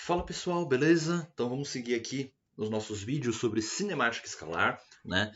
Fala pessoal, beleza? Então vamos seguir aqui nos nossos vídeos sobre cinemática escalar, né?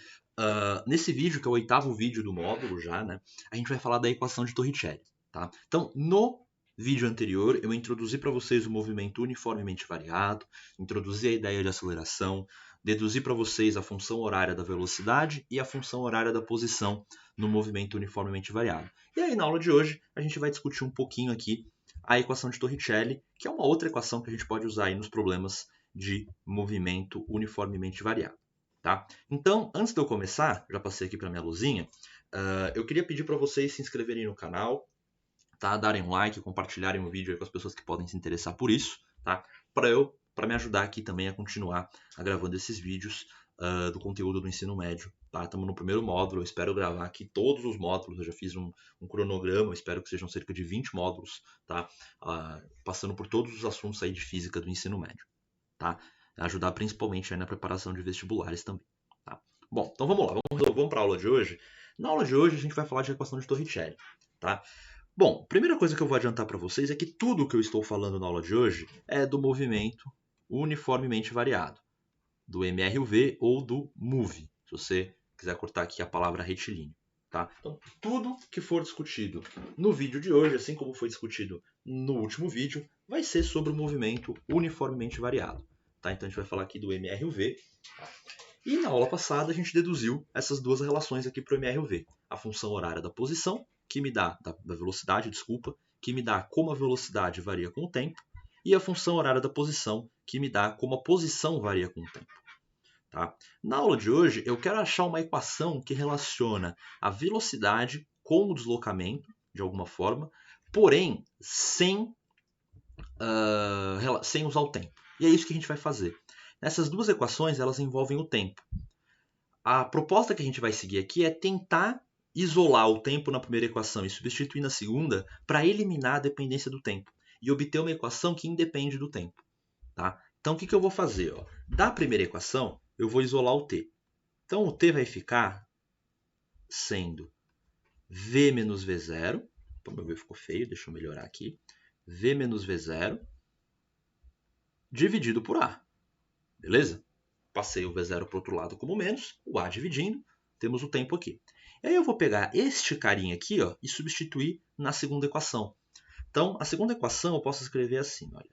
Nesse vídeo, que é o oitavo vídeo do módulo já, né? A gente vai falar da equação de Torricelli, tá? Então, no vídeo anterior, eu introduzi para vocês o movimento uniformemente variado, introduzi a ideia de aceleração, deduzi para vocês a função horária da velocidade e a função horária da posição no movimento uniformemente variado. E aí, na aula de hoje, a gente vai discutir um pouquinho aqui a equação de Torricelli, que é uma outra equação que a gente pode usar aí nos problemas de movimento uniformemente variado. Tá? Então, antes de eu começar, já passei aqui para minha luzinha, eu queria pedir para vocês se inscreverem no canal, tá? Darem um like, compartilharem o vídeo aí com as pessoas que podem se interessar por isso, tá? Para me ajudar aqui também a continuar gravando esses vídeos do conteúdo do ensino médio. Tá? Estamos no primeiro módulo, eu espero gravar aqui todos os módulos, eu já fiz um cronograma, eu espero que sejam cerca de 20 módulos, tá? Passando por todos os assuntos aí de física do ensino médio. Tá? Ajudar principalmente aí na preparação de vestibulares também. Tá? Bom, então vamos lá, vamos para a aula de hoje. Na aula de hoje a gente vai falar de equação de Torricelli. Tá? Bom, a primeira coisa que eu vou adiantar para vocês é que tudo o que eu estou falando na aula de hoje é do movimento uniformemente variado, do MRUV ou do MOVE, se você quiser cortar aqui a palavra retilíneo. Tá? Então, tudo que for discutido no vídeo de hoje, assim como foi discutido no último vídeo, vai ser sobre o movimento uniformemente variado. Tá? Então, a gente vai falar aqui do MRUV. E na aula passada, a gente deduziu essas duas relações aqui para o MRUV. A função horária da posição, que me dá, da velocidade, desculpa, que me dá como a velocidade varia com o tempo, e a função horária da posição, que me dá como a posição varia com o tempo. Tá? Na aula de hoje, eu quero achar uma equação que relaciona a velocidade com o deslocamento, de alguma forma, porém sem usar o tempo. E é isso que a gente vai fazer. Essas duas equações, elas envolvem o tempo. A proposta que a gente vai seguir aqui é tentar isolar o tempo na primeira equação e substituir na segunda para eliminar a dependência do tempo e obter uma equação que independe do tempo. Tá? Então, o que eu vou fazer? Ó? Da primeira equação, eu vou isolar o t. Então, o t vai ficar sendo v menos v0. Opa, meu v ficou feio, deixa eu melhorar aqui. V menos v0 dividido por a. Beleza? Passei o v0 para o outro lado como menos, o a dividindo, temos o tempo aqui. E aí eu vou pegar este carinha aqui, ó, e substituir na segunda equação. Então, a segunda equação eu posso escrever assim, olha.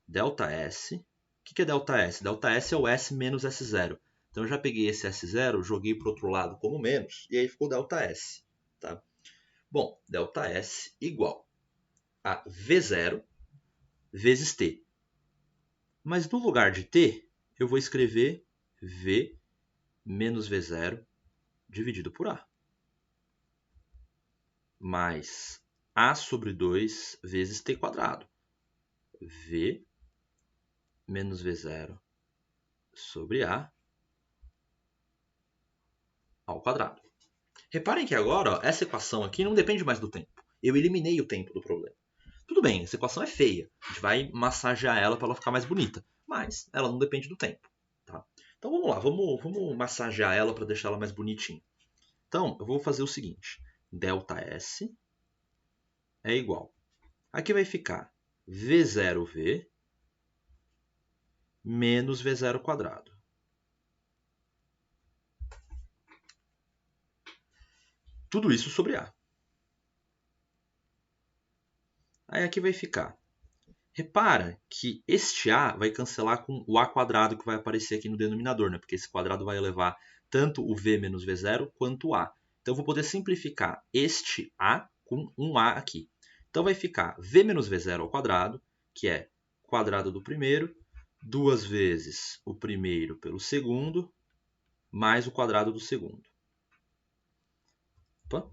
ΔS. O que é ΔS? ΔS é o S menos S0. Então, eu já peguei esse S0, joguei para o outro lado como menos, e aí ficou ΔS. Tá? Bom, ΔS igual a V0 vezes T. Mas no lugar de T, eu vou escrever V menos V0 dividido por A. Mais A sobre 2 vezes T quadrado. V menos V0 sobre A ao quadrado. Reparem que agora, ó, essa equação aqui não depende mais do tempo. Eu eliminei o tempo do problema. Tudo bem, essa equação é feia. A gente vai massagear ela para ela ficar mais bonita. Mas ela não depende do tempo. Tá? Então vamos lá, vamos massagear ela para deixar ela mais bonitinha. Então, eu vou fazer o seguinte. ΔS é igual. Aqui vai ficar V0V menos V0 quadrado. Tudo isso sobre A. Aí aqui vai ficar. Repara que este A vai cancelar com o A quadrado que vai aparecer aqui no denominador, né? Porque esse quadrado vai levar tanto o V menos V0 quanto o A. Então eu vou poder simplificar este A com um A aqui. Então vai ficar V menos V0 ao quadrado, que é quadrado do primeiro, 2 vezes o primeiro pelo segundo, mais o quadrado do segundo. Opa.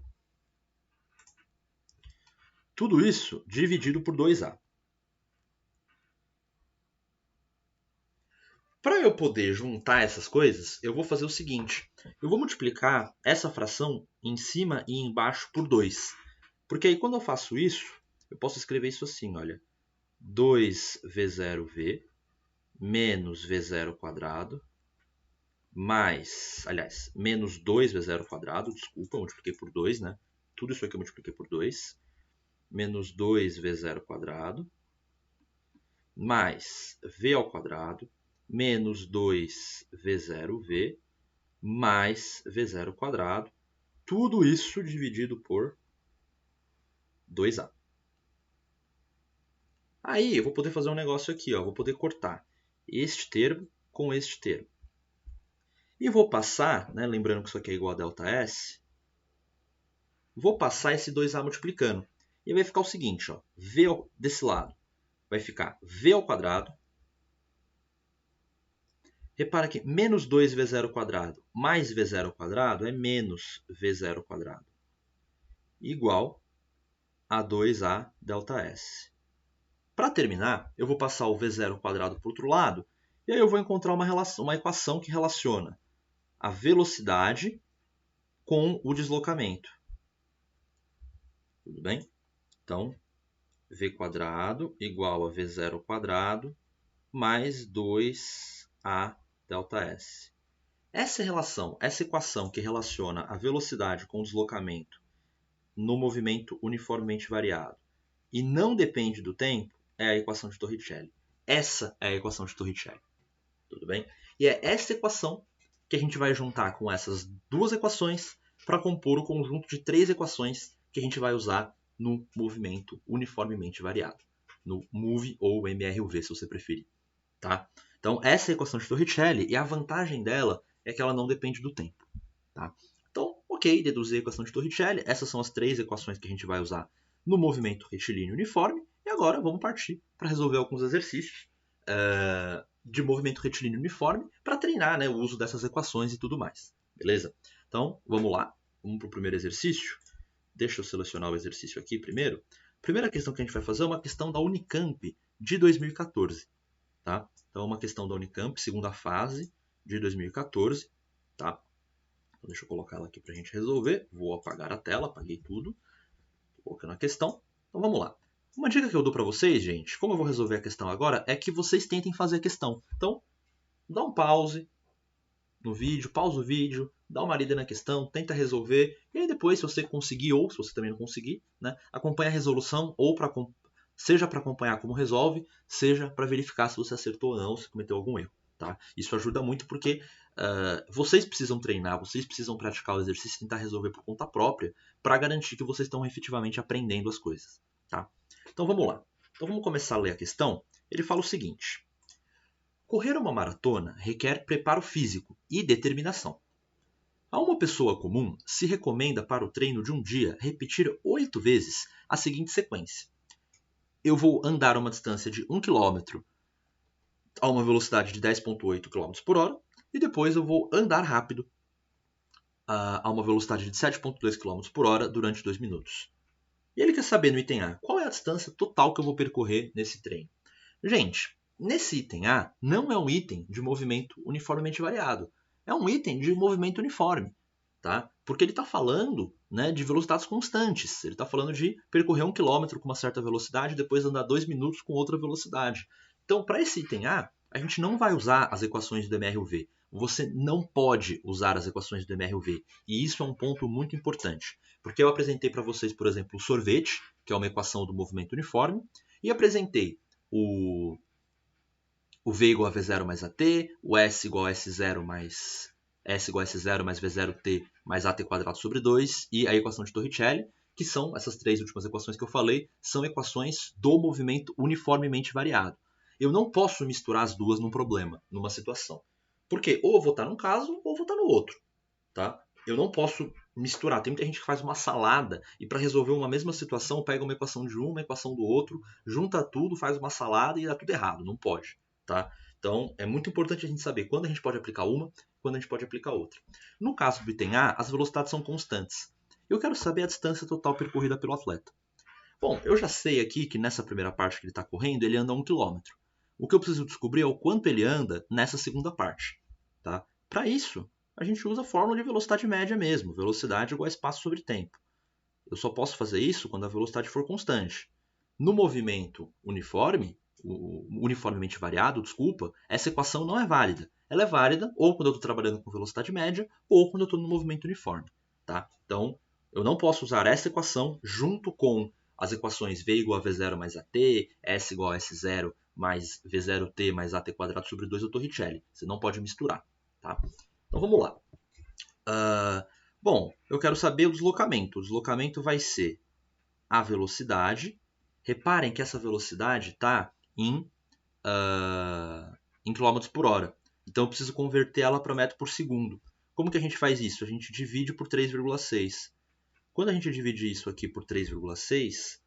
Tudo isso dividido por 2A. Para eu poder juntar essas coisas, eu vou fazer o seguinte. Eu vou multiplicar essa fração em cima e embaixo por 2. Porque aí quando eu faço isso, eu posso escrever isso assim, olha. 2v0v menos v0 quadrado mais, aliás, menos 2v0 quadrado, desculpa, eu multipliquei por 2, né? Tudo isso aqui eu multipliquei por 2. Menos 2v0 quadrado mais v ao quadrado menos 2v0v mais v0 ao quadrado. Tudo isso dividido por 2a. Aí eu vou poder fazer um negócio aqui, ó. Vou poder cortar este termo com este termo. E vou passar, né, lembrando que isso aqui é igual a ΔS, vou passar esse 2a multiplicando. E vai ficar o seguinte, ó, v desse lado vai ficar v ao quadrado. Repara que menos 2v0 ao quadrado mais v0 ao quadrado é menos v0 ao quadrado. Igual a 2a ΔS. Para terminar, eu vou passar o v0 ao quadrado para o outro lado, e aí eu vou encontrar uma equação que relaciona a velocidade com o deslocamento. Tudo bem? Então, v quadrado igual a v0 ao quadrado mais 2a ΔS. Essa relação, essa equação que relaciona a velocidade com o deslocamento no movimento uniformemente variado e não depende do tempo, é a equação de Torricelli. Essa é a equação de Torricelli. Tudo bem? E é essa equação que a gente vai juntar com essas duas equações para compor o conjunto de 3 equações que a gente vai usar no movimento uniformemente variado. No MOVE ou MRUV, se você preferir. Tá? Então, essa é a equação de Torricelli e a vantagem dela é que ela não depende do tempo. Tá? Então, ok, deduzir a equação de Torricelli. Essas são as 3 equações que a gente vai usar no movimento retilíneo uniforme. E agora vamos partir para resolver alguns exercícios de movimento retilíneo uniforme para treinar, né, o uso dessas equações e tudo mais. Beleza? Então, vamos lá. Vamos para o primeiro exercício. Deixa eu selecionar o exercício aqui primeiro. A primeira questão que a gente vai fazer é uma questão da Unicamp de 2014. Tá? Então, uma questão da Unicamp, segunda fase de 2014. Tá? Então, deixa eu colocar ela aqui para a gente resolver. Vou apagar a tela, apaguei tudo. Estou colocando a questão. Então, vamos lá. Uma dica que eu dou para vocês, gente, como eu vou resolver a questão agora, é que vocês tentem fazer a questão. Então, dá um pause no vídeo, pausa o vídeo, dá uma lida na questão, tenta resolver, e aí depois, se você conseguir ou se você também não conseguir, né, acompanha a resolução, ou seja para acompanhar como resolve, seja para verificar se você acertou ou não, se cometeu algum erro. Tá? Isso ajuda muito porque vocês precisam treinar, vocês precisam praticar o exercício e tentar resolver por conta própria para garantir que vocês estão efetivamente aprendendo as coisas. Tá? Então vamos lá. Então vamos começar a ler a questão. Ele fala o seguinte: correr uma maratona requer preparo físico e determinação. A uma pessoa comum se recomenda para o treino de um dia repetir 8 vezes a seguinte sequência. Eu vou andar uma distância de 1 km a uma velocidade de 10,8 km por hora e depois eu vou andar rápido a uma velocidade de 7,2 km por hora durante 2 minutos. E ele quer saber no item A, qual é a distância total que eu vou percorrer nesse treino? Gente, nesse item A não é um item de movimento uniformemente variado. É um item de movimento uniforme. Tá? Porque ele está falando, né, de velocidades constantes. Ele está falando de percorrer 1 km com uma certa velocidade e depois andar 2 minutos com outra velocidade. Então, para esse item A, a gente não vai usar as equações do MRUV. Você não pode usar as equações do MRUV. E isso é um ponto muito importante. Porque eu apresentei para vocês, por exemplo, o sorvete, que é uma equação do movimento uniforme, e apresentei o V igual a V0 mais AT, o S igual a S0 mais S igual a S0 mais V0T mais AT quadrado sobre 2 e a equação de Torricelli, que são essas 3 últimas equações que eu falei, são equações do movimento uniformemente variado. Eu não posso misturar as duas num problema, numa situação. Porque ou eu vou estar num caso ou eu vou estar no outro. Tá? Eu não posso misturar. Tem muita gente que faz uma salada e para resolver uma mesma situação pega uma equação de um, uma equação do outro, junta tudo, faz uma salada e dá tudo errado. Não pode. Tá? Então, é muito importante a gente saber quando a gente pode aplicar uma, quando a gente pode aplicar outra. No caso do item A, as velocidades são constantes. Eu quero saber a distância total percorrida pelo atleta. Bom, eu já sei aqui que nessa primeira parte que ele está correndo, ele anda 1 km. O que eu preciso descobrir é o quanto ele anda nessa segunda parte. Tá? Para isso, a gente usa a fórmula de velocidade média mesmo, velocidade igual a espaço sobre tempo. Eu só posso fazer isso quando a velocidade for constante. No movimento uniformemente variado, essa equação não é válida. Ela é válida ou quando eu estou trabalhando com velocidade média ou quando eu estou no movimento uniforme. Tá? Então, eu não posso usar essa equação junto com as equações V igual a V0 mais AT, S igual a S0 mais V0t mais at quadrado sobre 2 é o Torricelli. Você não pode misturar. Tá? Então vamos lá. Bom, eu quero saber o deslocamento. O deslocamento vai ser a velocidade. Reparem que essa velocidade está em km por hora. Então eu preciso converter ela para metro por segundo. Como que a gente faz isso? A gente divide por 3,6. Quando a gente divide isso aqui por 3,6, deixa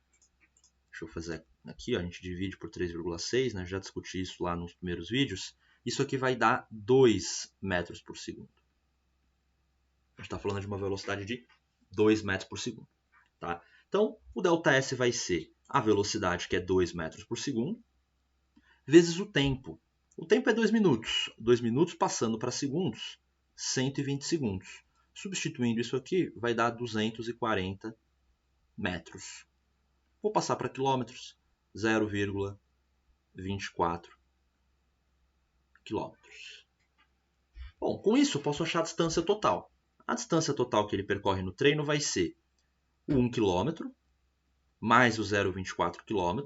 eu fazer aqui, ó, a gente divide por 3,6, né? Já discuti isso lá nos primeiros vídeos. Isso aqui vai dar 2 metros por segundo. A gente está falando de uma velocidade de 2 metros por segundo. Tá? Então, o ΔS vai ser a velocidade, que é 2 metros por segundo, vezes o tempo. O tempo é 2 minutos. 2 minutos passando para segundos, 120 segundos. Substituindo isso aqui, vai dar 240 metros. Vou passar para quilômetros, 0,24 quilômetros. Bom, com isso eu posso achar a distância total. A distância total que ele percorre no treino vai ser o 1 km mais o 0,24 km.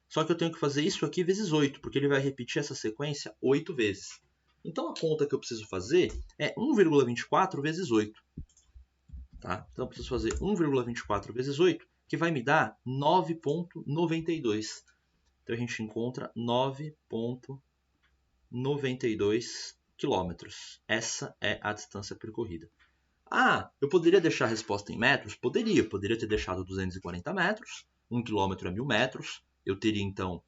Só que eu tenho que fazer isso aqui vezes 8, porque ele vai repetir essa sequência 8 vezes. Então a conta que eu preciso fazer é 1,24 vezes 8. Tá? Então eu preciso fazer 1,24 vezes 8, que vai me dar 9,92. Então a gente encontra 9,92 quilômetros. Essa é a distância percorrida. Ah, eu poderia deixar a resposta em metros? Poderia ter deixado 240 metros. 1 quilômetro é 1.000 metros. Eu teria então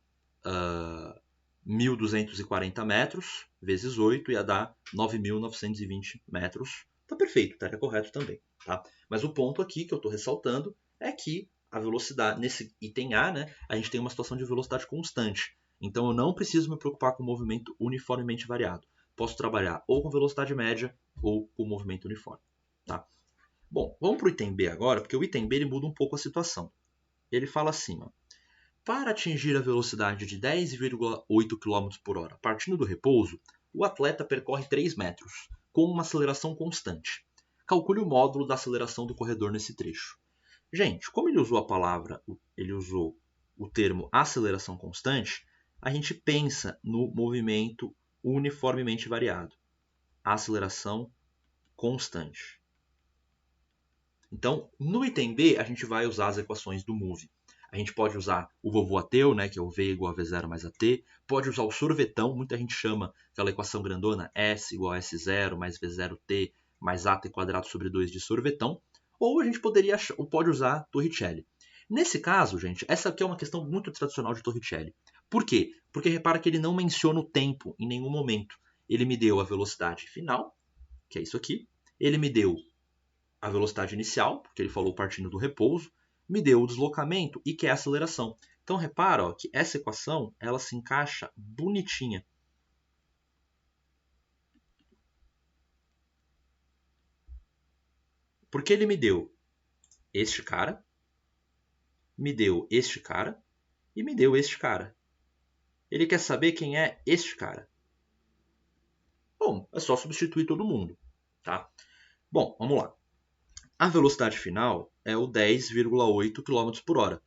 1.240 metros vezes 8 ia dar 9.920 metros. Tá perfeito, estaria correto também. Tá? Mas o ponto aqui que eu estou ressaltando é que a velocidade, nesse item A, né, a gente tem uma situação de velocidade constante. Então eu não preciso me preocupar com o movimento uniformemente variado. Posso trabalhar ou com velocidade média ou com movimento uniforme. Tá? Bom, vamos para o item B agora, porque o item B ele muda um pouco a situação. Ele fala assim, ó, para atingir a velocidade de 10,8 km por hora partindo do repouso, o atleta percorre 3 metros, com uma aceleração constante. Calcule o módulo da aceleração do corredor nesse trecho. Gente, como ele usou o termo aceleração constante, a gente pensa no movimento uniformemente variado. Aceleração constante. Então, no item B, a gente vai usar as equações do move. A gente pode usar o vovoateu, né, que é o V igual a V0 mais AT. Pode usar o sorvetão, muita gente chama aquela equação grandona S igual a S0 mais V0t mais AT quadrado sobre 2 de sorvetão. Ou a gente pode usar Torricelli. Nesse caso, gente, essa aqui é uma questão muito tradicional de Torricelli. Por quê? Porque repara que ele não menciona o tempo em nenhum momento. Ele me deu a velocidade final, que é isso aqui. Ele me deu a velocidade inicial, porque ele falou partindo do repouso, me deu o deslocamento e que é a aceleração. Então repara ó, que essa equação ela se encaixa bonitinha. Porque ele me deu este cara, me deu este cara e me deu este cara. Ele quer saber quem é este cara. Bom, é só substituir todo mundo. Tá? Bom, vamos lá. A velocidade final é o 10,8 km por hora.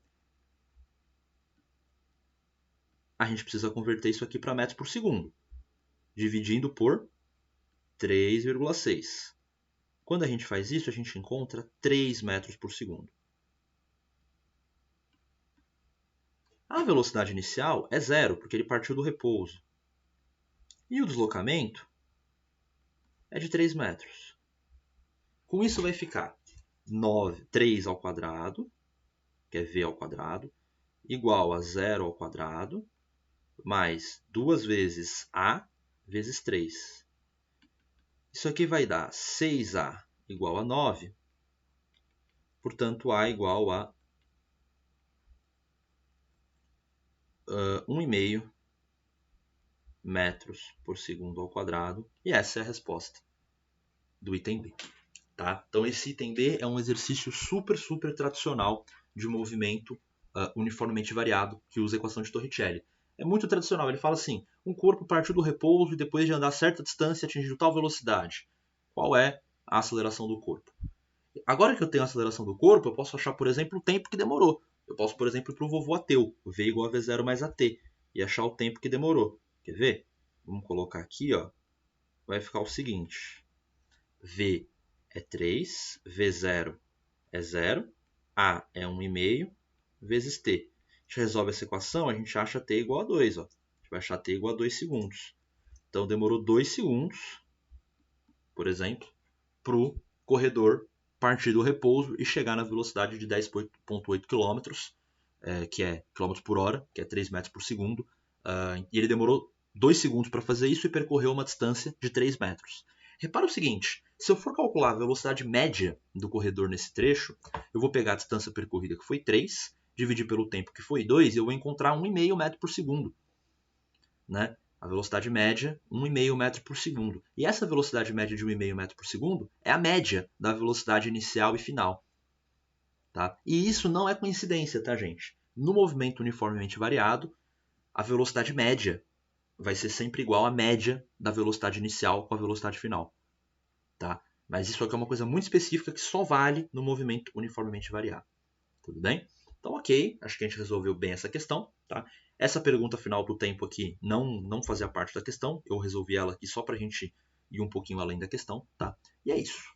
A gente precisa converter isso aqui para metros por segundo, dividindo por 3,6. Quando a gente faz isso, a gente encontra 3 metros por segundo. A velocidade inicial é zero, porque ele partiu do repouso. E o deslocamento é de 3 metros. Com isso vai ficar 3 ao quadrado, que é v ao quadrado, igual a 0 ao quadrado, mais 2 vezes a vezes 3. Isso aqui vai dar 6a igual a 9, portanto a igual a 1,5 metros por segundo ao quadrado. E essa é a resposta do item B. Tá? Então esse item B é um exercício super tradicional de movimento uniformemente variado que usa a equação de Torricelli. É muito tradicional, ele fala assim, um corpo partiu do repouso e depois de andar certa distância atingiu tal velocidade. Qual é a aceleração do corpo? Agora que eu tenho a aceleração do corpo, eu posso achar, por exemplo, o tempo que demorou. Eu posso, por exemplo, ir para o vovô ateu, v igual a v0 mais at, e achar o tempo que demorou. Quer ver? Vamos colocar aqui, ó. Vai ficar o seguinte. V é 3, V0 é 0, A é 1,5, vezes T. A gente resolve essa equação, a gente acha T igual a 2. Ó. A gente vai achar T igual a 2 segundos. Então, demorou 2 segundos, por exemplo, para o corredor partir do repouso e chegar na velocidade de 10,8 km, que é km por hora, que é 3 metros por segundo. E ele demorou 2 segundos para fazer isso e percorreu uma distância de 3 metros. Repara o seguinte, se eu for calcular a velocidade média do corredor nesse trecho, eu vou pegar a distância percorrida que foi 3, dividir pelo tempo que foi 2, e eu vou encontrar 1,5 metro por segundo. Né? A velocidade média, 1,5 metro por segundo. E essa velocidade média de 1,5 metro por segundo é a média da velocidade inicial e final. Tá? E isso não é coincidência, tá, gente? No movimento uniformemente variado, a velocidade média vai ser sempre igual à média da velocidade inicial com a velocidade final. Tá? Mas isso aqui é uma coisa muito específica que só vale no movimento uniformemente variado. Tudo bem? Então, ok, acho que a gente resolveu bem essa questão. Tá? Essa pergunta final do tempo aqui não fazia parte da questão. Eu resolvi ela aqui só para a gente ir um pouquinho além da questão. Tá? E é isso.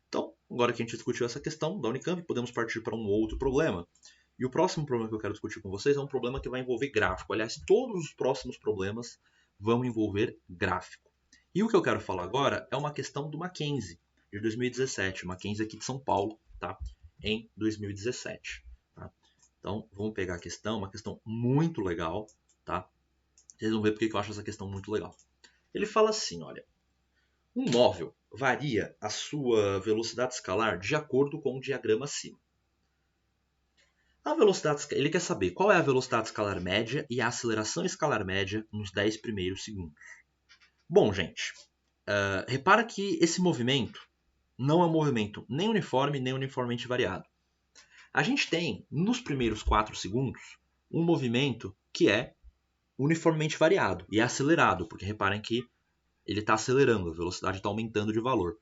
Então, agora que a gente discutiu essa questão da Unicamp, podemos partir para um outro problema. E o próximo problema que eu quero discutir com vocês é um problema que vai envolver gráfico. Aliás, todos os próximos problemas vão envolver gráfico. E o que eu quero falar agora é uma questão do Mackenzie, de 2017. Mackenzie aqui de São Paulo, tá? Em 2017. Tá? Então, vamos pegar a questão, uma questão muito legal. Tá? Vocês vão ver porque eu acho essa questão muito legal. Ele fala assim, olha. Um móvel varia a sua velocidade escalar de acordo com o diagrama acima. Ele quer saber qual é a velocidade escalar média e a aceleração escalar média nos 10 primeiros segundos. Bom, gente, repara que esse movimento não é um movimento nem uniforme nem uniformemente variado. A gente tem, nos primeiros 4 segundos, um movimento que é uniformemente variado e é acelerado, porque reparem que ele está acelerando, a velocidade está aumentando de valor.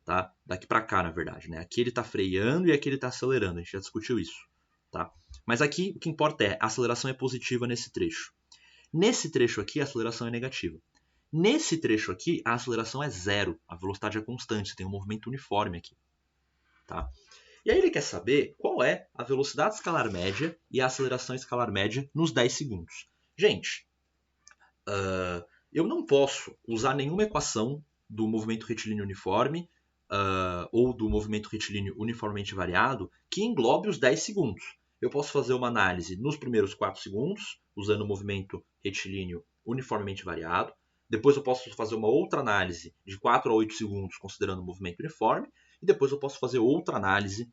Tá? Daqui para cá, na verdade. Né? Aqui ele está freando e aqui ele está acelerando. A gente já discutiu isso. Tá? Mas aqui o que importa é a aceleração é positiva nesse trecho. Nesse trecho aqui, a aceleração é negativa. Nesse trecho aqui, a aceleração é zero. A velocidade é constante. Você tem um movimento uniforme aqui. Tá? E aí ele quer saber qual é a velocidade escalar média e a aceleração escalar média nos 10 segundos. Gente, eu não posso usar nenhuma equação do movimento retilíneo uniforme ou do movimento retilíneo uniformemente variado que englobe os 10 segundos. Eu posso fazer uma análise nos primeiros 4 segundos, usando o movimento retilíneo uniformemente variado. Depois eu posso fazer uma outra análise de 4 a 8 segundos, considerando o movimento uniforme. E depois eu posso fazer outra análise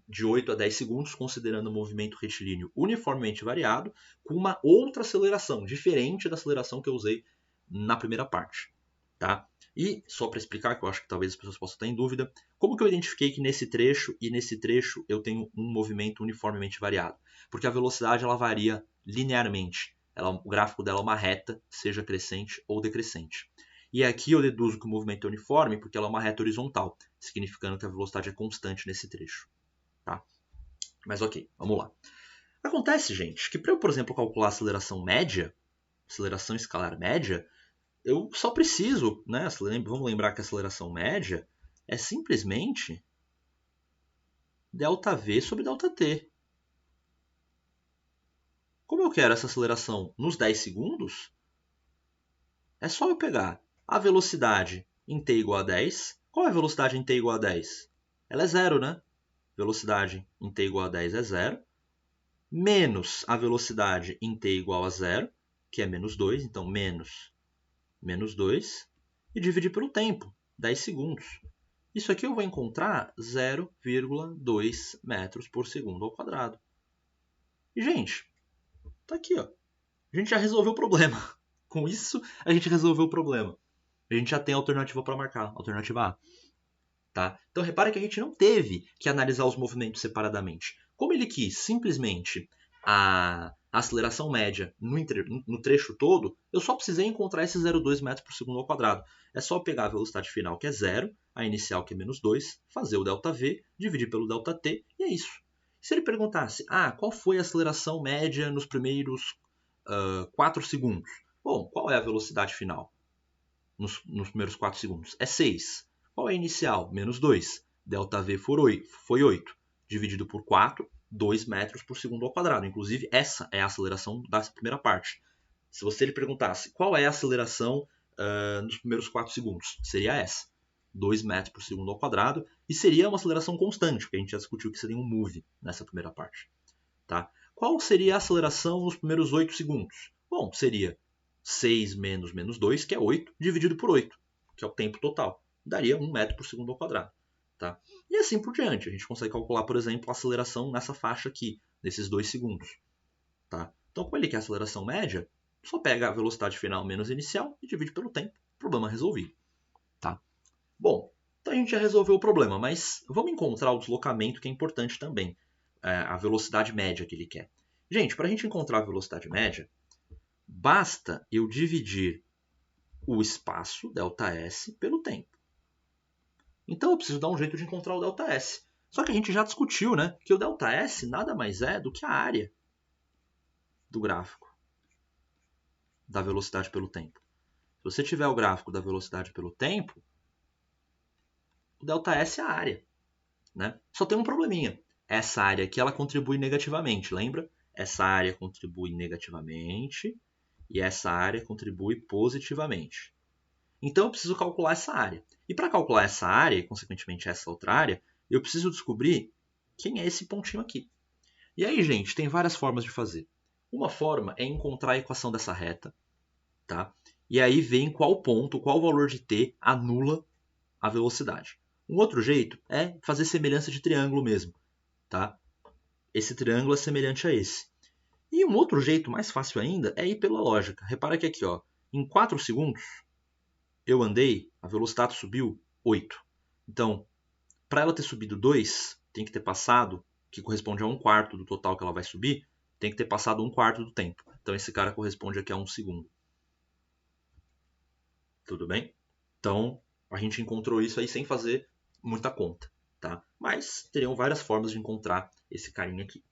de 8 a 10 segundos, considerando o movimento retilíneo uniformemente variado, com uma outra aceleração, diferente da aceleração que eu usei na primeira parte. Tá? E, só para explicar, que eu acho que talvez as pessoas possam estar em dúvida, como que eu identifiquei que nesse trecho e nesse trecho eu tenho um movimento uniformemente variado? Porque a velocidade ela varia linearmente. O gráfico dela é uma reta, seja crescente ou decrescente. E aqui eu deduzo que o movimento é uniforme porque ela é uma reta horizontal, significando que a velocidade é constante nesse trecho. Tá? Mas ok, vamos lá. Acontece, gente, que para eu, por exemplo, calcular a aceleração média, aceleração escalar média, eu só preciso, né? Vamos lembrar que a aceleração média é simplesmente ΔV sobre ΔT. Como eu quero essa aceleração nos 10 segundos, é só eu pegar a velocidade em t igual a 10. Qual é a velocidade em t igual a 10? Ela é zero, né? Velocidade em t igual a 10 é zero. Menos a velocidade em t igual a zero, que é menos 2. Então, menos 2. E dividir pelo tempo, 10 segundos. Isso aqui eu vou encontrar 0,2 metros por segundo ao quadrado. E, gente, tá aqui, ó. A gente já resolveu o problema. Com isso, a gente resolveu o problema. A gente já tem a alternativa para marcar, alternativa A. Tá? Então, repare que a gente não teve que analisar os movimentos separadamente. Como ele quis simplesmente a aceleração média no trecho todo, eu só precisei encontrar esse 0,2 metros por segundo ao quadrado. É só pegar a velocidade final, que é 0, a inicial, que é menos 2, fazer o ΔV, dividir pelo ΔT, e é isso. Se ele perguntasse, qual foi a aceleração média nos primeiros 4 segundos? Bom, qual é a velocidade final nos primeiros 4 segundos? É 6. Qual é a inicial? Menos 2. ΔV foi 8. Dividido por 4, 2 metros por segundo ao quadrado. Inclusive, essa é a aceleração da primeira parte. Se você lhe perguntasse qual é a aceleração nos primeiros 4 segundos, seria essa. 2 metros por segundo ao quadrado. E seria uma aceleração constante, porque a gente já discutiu que seria um move nessa primeira parte. Tá? Qual seria a aceleração nos primeiros 8 segundos? Bom, seria 6 menos 2, que é 8, dividido por 8, que é o tempo total. Daria 1 metro por segundo ao quadrado. Tá? E assim por diante. A gente consegue calcular, por exemplo, a aceleração nessa faixa aqui, nesses 2 segundos. Tá? Então, como ele quer a aceleração média, só pega a velocidade final menos inicial e divide pelo tempo. Problema resolvido. Tá? Bom, então a gente já resolveu o problema, mas vamos encontrar o deslocamento, que é importante também. A velocidade média que ele quer. Gente, para a gente encontrar a velocidade média, basta eu dividir o espaço, ΔS, pelo tempo. Então eu preciso dar um jeito de encontrar o ΔS. Só que a gente já discutiu, né, que o ΔS nada mais é do que a área do gráfico da velocidade pelo tempo. Se você tiver o gráfico da velocidade pelo tempo, o ΔS é a área. Né? Só tem um probleminha. Essa área aqui ela contribui negativamente, lembra? Essa área contribui negativamente e essa área contribui positivamente. Então eu preciso calcular essa área. E para calcular essa área, e consequentemente essa outra área, eu preciso descobrir quem é esse pontinho aqui. E aí, gente, tem várias formas de fazer. Uma forma é encontrar a equação dessa reta, tá? E aí ver em qual ponto, qual valor de t anula a velocidade. Um outro jeito é fazer semelhança de triângulo mesmo, tá? Esse triângulo é semelhante a esse. E um outro jeito mais fácil ainda é ir pela lógica. Repara que aqui, ó, em 4 segundos eu andei, a velocidade subiu 8. Então, para ela ter subido 2, tem que ter passado, que corresponde a 1/4 do total que ela vai subir, tem que ter passado 1/4 do tempo. Então esse cara corresponde aqui a 1 segundo. Tudo bem? Então, a gente encontrou isso aí sem fazer muita conta, tá? Mas teriam várias formas de encontrar esse carinha aqui,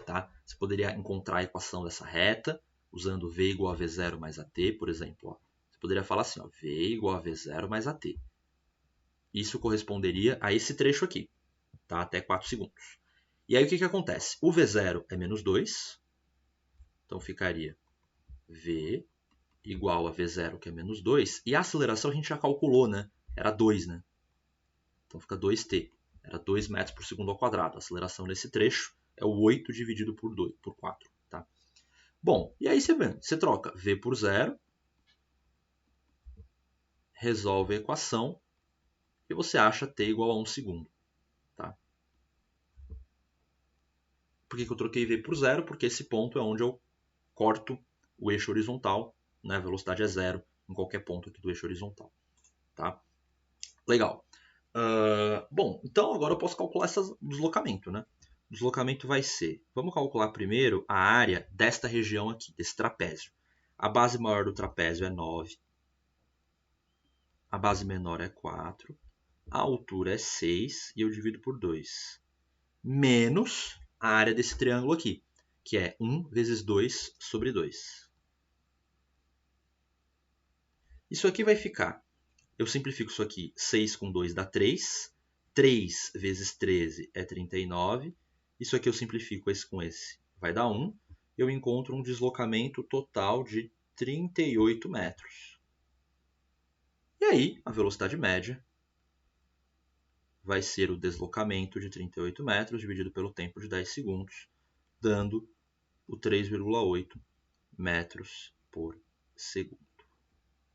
tá? Você poderia encontrar a equação dessa reta usando V igual a V0 mais AT, por exemplo. Ó. Você poderia falar assim, ó, V igual a V0 mais AT. Isso corresponderia a esse trecho aqui, tá? Até 4 segundos. E aí o que acontece? O V0 é menos 2, então ficaria V igual a V0, que é menos 2, e a aceleração a gente já calculou, né? Era 2, né? Então fica 2t. Era 2 metros por segundo ao quadrado. A aceleração nesse trecho é o 8 dividido por 4. Tá? Bom, e aí você troca v por 0, resolve a equação e você acha t igual a 1 segundo. Tá? Por que eu troquei v por 0? Porque esse ponto é onde eu corto o eixo horizontal. Né? A velocidade é 0 em qualquer ponto aqui do eixo horizontal. Tá? Legal. Bom, então agora eu posso calcular esse deslocamento, né? O deslocamento vai ser, vamos calcular primeiro a área desta região aqui, desse trapézio. A base maior do trapézio é 9, a base menor é 4, a altura é 6 e eu divido por 2. Menos a área desse triângulo aqui, que é 1 vezes 2 sobre 2. Isso aqui vai ficar, eu simplifico isso aqui, 6 com 2 dá 3, 3 vezes 13 é 39, isso aqui eu simplifico esse com esse, vai dar 1, eu encontro um deslocamento total de 38 metros. E aí, a velocidade média vai ser o deslocamento de 38 metros dividido pelo tempo de 10 segundos, dando o 3,8 metros por segundo.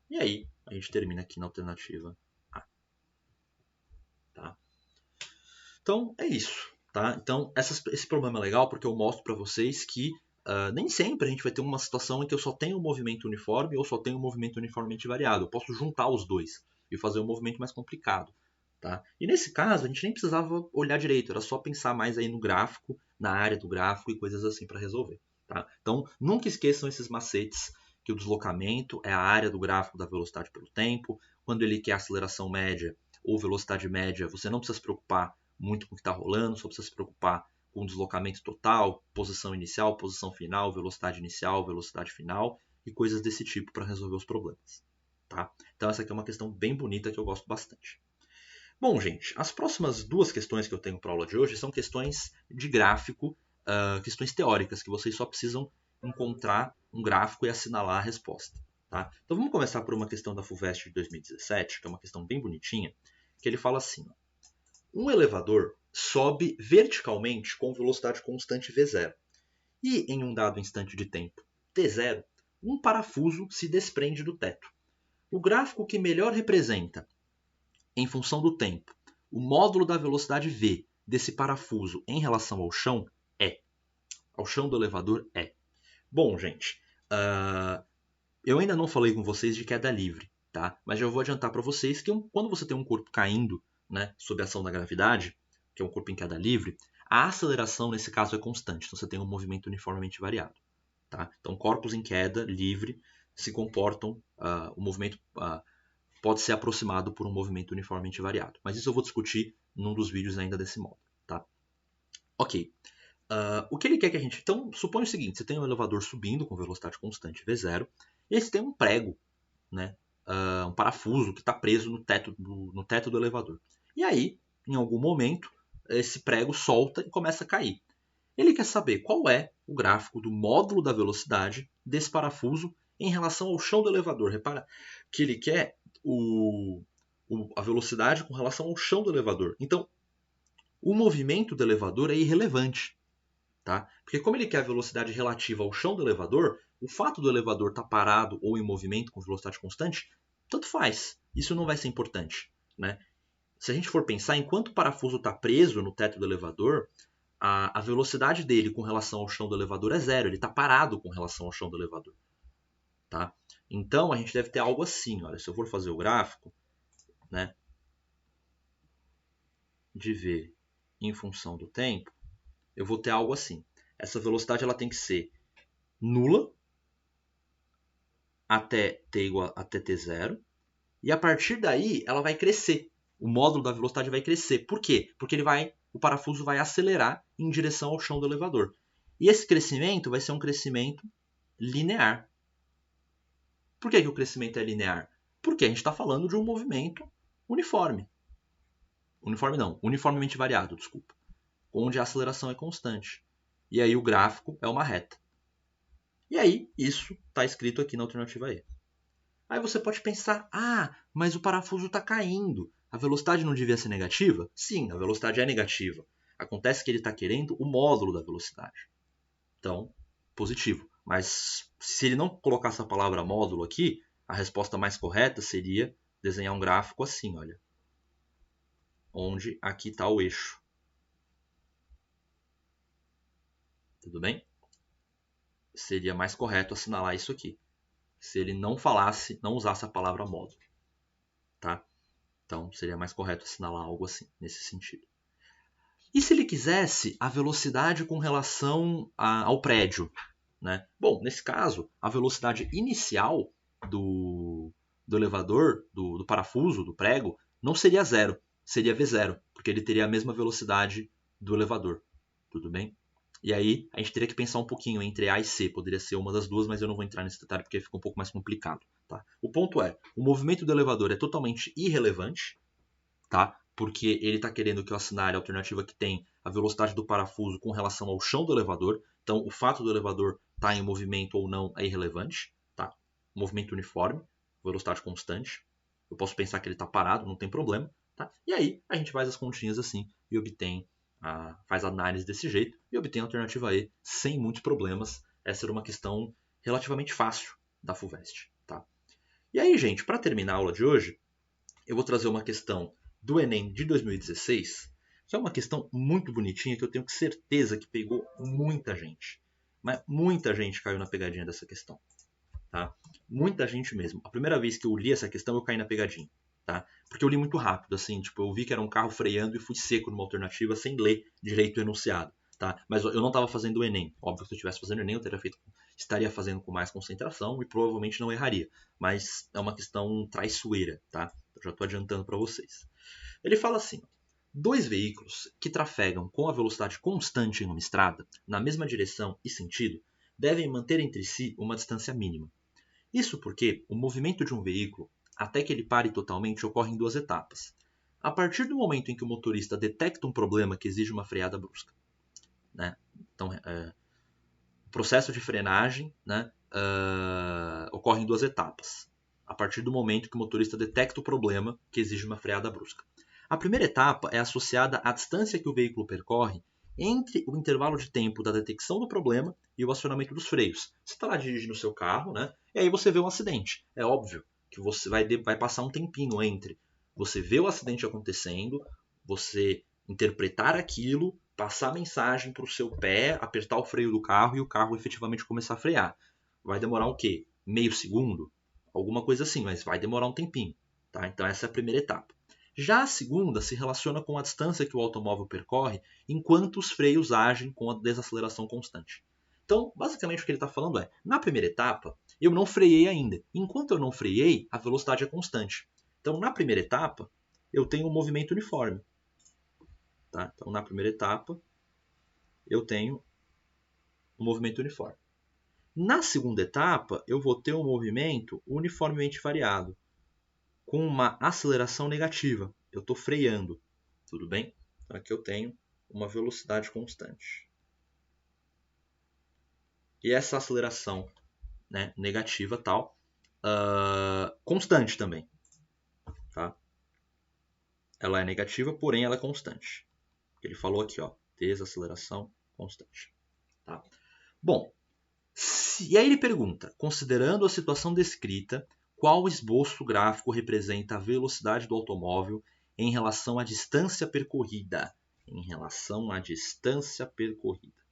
E aí, a gente termina aqui na alternativa A. Tá? Então, é isso. Tá? Então, esse problema é legal porque eu mostro para vocês que nem sempre a gente vai ter uma situação em que eu só tenho um movimento uniforme ou só tenho um movimento uniformemente variado. Eu posso juntar os dois e fazer um movimento mais complicado. Tá? E nesse caso, a gente nem precisava olhar direito, era só pensar mais aí no gráfico, na área do gráfico e coisas assim para resolver. Tá? Então, nunca esqueçam esses macetes, que o deslocamento é a área do gráfico da velocidade pelo tempo. Quando ele quer aceleração média ou velocidade média, você não precisa se preocupar muito com o que está rolando, só precisa se preocupar com deslocamento total, posição inicial, posição final, velocidade inicial, velocidade final e coisas desse tipo para resolver os problemas. Tá? Então essa aqui é uma questão bem bonita que eu gosto bastante. Bom, gente, as próximas duas questões que eu tenho para a aula de hoje são questões de gráfico, questões teóricas, que vocês só precisam encontrar um gráfico e assinalar a resposta. Tá? Então vamos começar por uma questão da FUVEST de 2017, que é uma questão bem bonitinha, que ele fala assim: ó, um elevador sobe verticalmente com velocidade constante V0 e, em um dado instante de tempo T0, um parafuso se desprende do teto. O gráfico que melhor representa, em função do tempo, o módulo da velocidade V desse parafuso em relação ao chão ao chão do elevador é. Bom, gente, eu ainda não falei com vocês de queda livre, tá? Mas já vou adiantar para vocês que quando você tem um corpo caindo, né, sob a ação da gravidade, que é um corpo em queda livre, a aceleração nesse caso é constante, então você tem um movimento uniformemente variado. Tá? Então, corpos em queda livre se comportam, o movimento pode ser aproximado por um movimento uniformemente variado. Mas isso eu vou discutir num dos vídeos ainda desse modo. Tá? Ok. O que ele quer que a gente... Então, suponha o seguinte, você tem um elevador subindo com velocidade constante V0, e aí você tem um prego, né? Um parafuso que está preso no teto do elevador. E aí, em algum momento, esse prego solta e começa a cair. Ele quer saber qual é o gráfico do módulo da velocidade desse parafuso em relação ao chão do elevador. Repara que ele quer a velocidade com relação ao chão do elevador. Então, o movimento do elevador é irrelevante. Tá? Porque como ele quer a velocidade relativa ao chão do elevador, o fato do elevador estar parado ou em movimento com velocidade constante, tanto faz. Isso não vai ser importante. Né? Se a gente for pensar, enquanto o parafuso está preso no teto do elevador, a velocidade dele com relação ao chão do elevador é zero. Ele está parado com relação ao chão do elevador. Tá? Então, a gente deve ter algo assim. Olha, se eu for fazer o gráfico, né, de V em função do tempo, eu vou ter algo assim. Essa velocidade ela tem que ser nula até t0. E a partir daí, ela vai crescer. O módulo da velocidade vai crescer. Por quê? Porque o parafuso vai acelerar em direção ao chão do elevador. E esse crescimento vai ser um crescimento linear. Por que o crescimento é linear? Porque a gente está falando de um movimento uniforme. Uniforme não, uniformemente variado, desculpa. Onde a aceleração é constante. E aí o gráfico é uma reta. E aí, isso está escrito aqui na alternativa E. Aí você pode pensar, mas o parafuso está caindo. A velocidade não devia ser negativa? Sim, a velocidade é negativa. Acontece que ele está querendo o módulo da velocidade. Então, positivo. Mas se ele não colocasse a palavra módulo aqui, a resposta mais correta seria desenhar um gráfico assim, olha. Onde aqui está o eixo. Tudo bem? Seria mais correto assinalar isso aqui. Se ele não usasse a palavra módulo. Tá? Então, seria mais correto assinalar algo assim, nesse sentido. E se ele quisesse a velocidade com relação ao prédio? Né? Bom, nesse caso, a velocidade inicial do elevador, do parafuso, do prego, não seria zero, seria V0, porque ele teria a mesma velocidade do elevador. Tudo bem? E aí a gente teria que pensar um pouquinho entre A e C, poderia ser uma das duas, mas eu não vou entrar nesse detalhe porque fica um pouco mais complicado. Tá? O ponto é, o movimento do elevador é totalmente irrelevante, tá? Porque ele está querendo que eu assinale a alternativa que tem a velocidade do parafuso com relação ao chão do elevador. Então, o fato do elevador estar em movimento ou não é irrelevante. Tá? Movimento uniforme, velocidade constante. Eu posso pensar que ele está parado, não tem problema. Tá? E aí, a gente faz as continhas assim e faz a análise desse jeito e obtém a alternativa E sem muitos problemas. Essa era uma questão relativamente fácil da FUVEST. Tá? E aí, gente, para terminar a aula de hoje, eu vou trazer uma questão do Enem de 2016, que é uma questão muito bonitinha que eu tenho certeza que pegou muita gente. Mas muita gente caiu na pegadinha dessa questão. Tá? Muita gente mesmo. A primeira vez que eu li essa questão, eu caí na pegadinha. Tá? Porque eu li muito rápido, assim, tipo, eu vi que era um carro freando e fui seco numa alternativa sem ler direito o enunciado. Tá? Mas eu não estava fazendo o Enem. Óbvio que se eu estivesse fazendo o Enem, estaria fazendo com mais concentração e provavelmente não erraria. Mas é uma questão traiçoeira, tá? Eu já estou adiantando para vocês. Ele fala assim: Dois veículos que trafegam com a velocidade constante em uma estrada, na mesma direção e sentido, devem manter entre si uma distância mínima. Isso porque o movimento de um veículo, até que ele pare totalmente, ocorre em duas etapas. A partir do momento em que o motorista detecta um problema que exige uma freada brusca, né? Então, o processo de frenagem, né, ocorre em duas etapas. A partir do momento que o motorista detecta o problema que exige uma freada brusca. A primeira etapa é associada à distância que o veículo percorre entre o intervalo de tempo da detecção do problema e o acionamento dos freios. Você está lá dirigindo o seu carro, né? E aí você vê um acidente. É óbvio que você vai passar um tempinho entre você ver o acidente acontecendo, você interpretar aquilo, passar a mensagem para o seu pé, apertar o freio do carro e o carro efetivamente começar a frear. Vai demorar o quê? Meio segundo? Alguma coisa assim, mas vai demorar um tempinho. Tá? Então essa é a primeira etapa. Já a segunda se relaciona com a distância que o automóvel percorre enquanto os freios agem com a desaceleração constante. Então, basicamente o que ele está falando é, na primeira etapa, eu não freiei ainda. Enquanto eu não freiei, a velocidade é constante. Então, na primeira etapa, eu tenho um movimento uniforme. Tá? Então, na primeira etapa, eu tenho um movimento uniforme. Na segunda etapa, eu vou ter um movimento uniformemente variado, com uma aceleração negativa. Eu estou freando, tudo bem? Então, aqui eu tenho uma velocidade constante. E essa aceleração, né, negativa tal, constante também. Tá? Ela é negativa, porém ela é constante. Ele falou aqui, ó, desaceleração constante. Tá? Bom, e aí ele pergunta, considerando a situação descrita, qual esboço gráfico representa a velocidade do automóvel em relação à distância percorrida? Em relação à distância percorrida.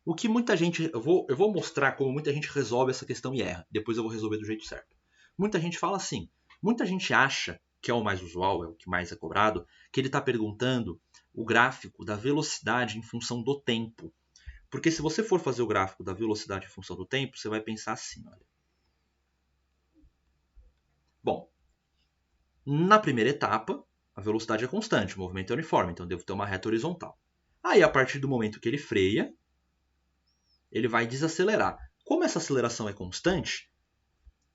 O que muita gente... Eu vou mostrar como muita gente resolve essa questão e erra. Depois eu vou resolver do jeito certo. Muita gente fala assim. Muita gente acha, que é o mais usual, é o que mais é cobrado, que ele está perguntando o gráfico da velocidade em função do tempo. Porque se você for fazer o gráfico da velocidade em função do tempo, você vai pensar assim, olha. Bom, na primeira etapa, a velocidade é constante, o movimento é uniforme, então eu devo ter uma reta horizontal. Aí, a partir do momento que ele freia, ele vai desacelerar. Como essa aceleração é constante,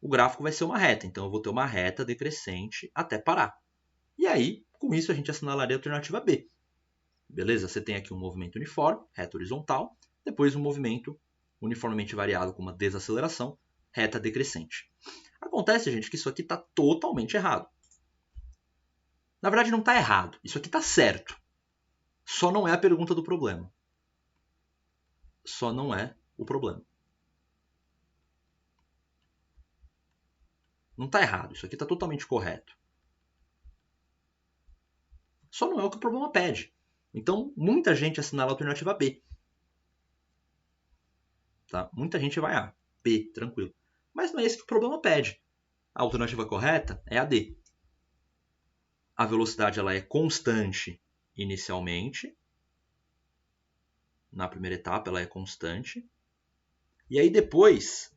o gráfico vai ser uma reta. Então eu vou ter uma reta decrescente até parar. E aí, com isso, a gente assinalaria a alternativa B. Beleza? Você tem aqui um movimento uniforme, reta horizontal, depois um movimento uniformemente variado com uma desaceleração, reta decrescente. Acontece, gente, que isso aqui está totalmente errado. Na verdade, não está errado. Isso aqui está certo. Só não é a pergunta do problema. Só não é o problema. Não está errado. Isso aqui está totalmente correto. Só não é o que o problema pede. Então, muita gente assinala a alternativa B. Tá? Muita gente vai A. B, tranquilo. Mas não é esse que o problema pede. A alternativa correta é a D. A velocidade ela é constante inicialmente. Na primeira etapa ela é constante. E aí depois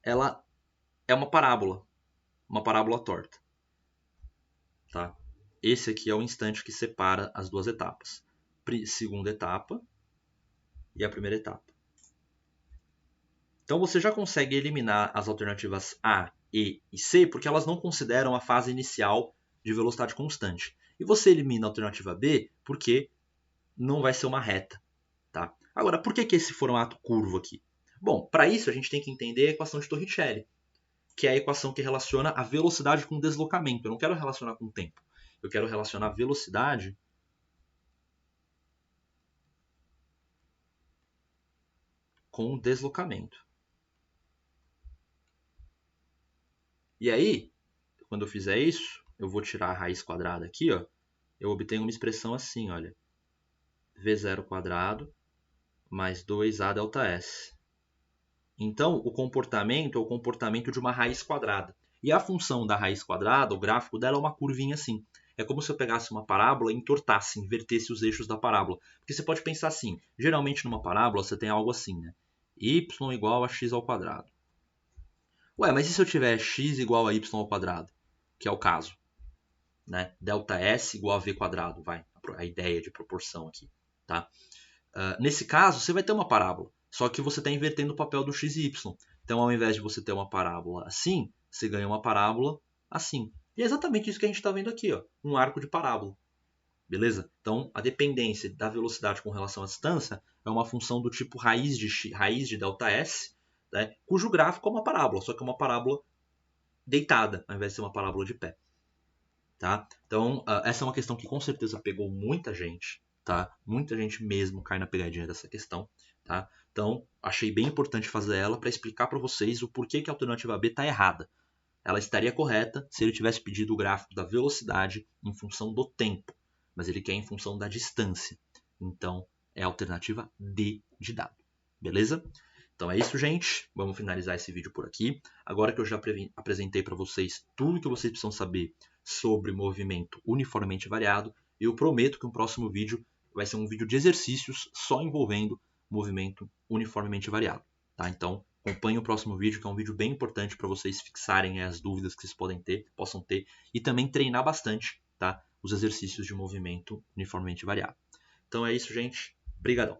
ela é uma parábola torta. Tá? Esse aqui é o instante que separa as duas etapas. Segunda etapa e a primeira etapa. Então você já consegue eliminar as alternativas A, E e C porque elas não consideram a fase inicial de velocidade constante. E você elimina a alternativa B porque não vai ser uma reta. Tá? Agora, por que esse formato curvo aqui? Bom, para isso a gente tem que entender a equação de Torricelli, que é a equação que relaciona a velocidade com o deslocamento. Eu não quero relacionar com o tempo. Eu quero relacionar a velocidade com o deslocamento. E aí, quando eu fizer isso, eu vou tirar a raiz quadrada aqui, ó, eu obtenho uma expressão assim, olha. V0² mais 2A delta S. Então, o comportamento é o comportamento de uma raiz quadrada. E a função da raiz quadrada, o gráfico dela é uma curvinha assim. É como se eu pegasse uma parábola e entortasse, invertesse os eixos da parábola. Porque você pode pensar assim, geralmente numa parábola você tem algo assim, né? Y igual a x ao quadrado. Ué, mas e se eu tiver x igual a y ao quadrado? Que é o caso. Né? Delta S igual a v², vai. a ideia de proporção aqui, tá? Nesse caso, você vai ter uma parábola, só que você está invertendo o papel do x e y. Então, ao invés de você ter uma parábola assim, você ganha uma parábola assim. E é exatamente isso que a gente está vendo aqui, ó, um arco de parábola. Beleza? Então, a dependência da velocidade com relação à distância é uma função do tipo raiz de ΔS, né, cujo gráfico é uma parábola, só que é uma parábola deitada, ao invés de ser uma parábola de pé. Tá? Então, essa é uma questão que com certeza pegou muita gente. Tá? Muita gente mesmo cai na pegadinha dessa questão. Tá? Então, achei bem importante fazer ela para explicar para vocês o porquê que a alternativa B está errada. Ela estaria correta se ele tivesse pedido o gráfico da velocidade em função do tempo, mas ele quer em função da distância. Então, é a alternativa D de dado. Beleza? Então é isso, gente. Vamos finalizar esse vídeo por aqui. Agora que eu já apresentei para vocês tudo que vocês precisam saber sobre movimento uniformemente variado, eu prometo que o próximo vídeo vai ser um vídeo de exercícios só envolvendo movimento uniformemente variado. Tá? Então, acompanhe o próximo vídeo, que é um vídeo bem importante para vocês fixarem as dúvidas que vocês possam ter e também treinar bastante, tá? Os exercícios de movimento uniformemente variado. Então é isso, gente. Obrigadão.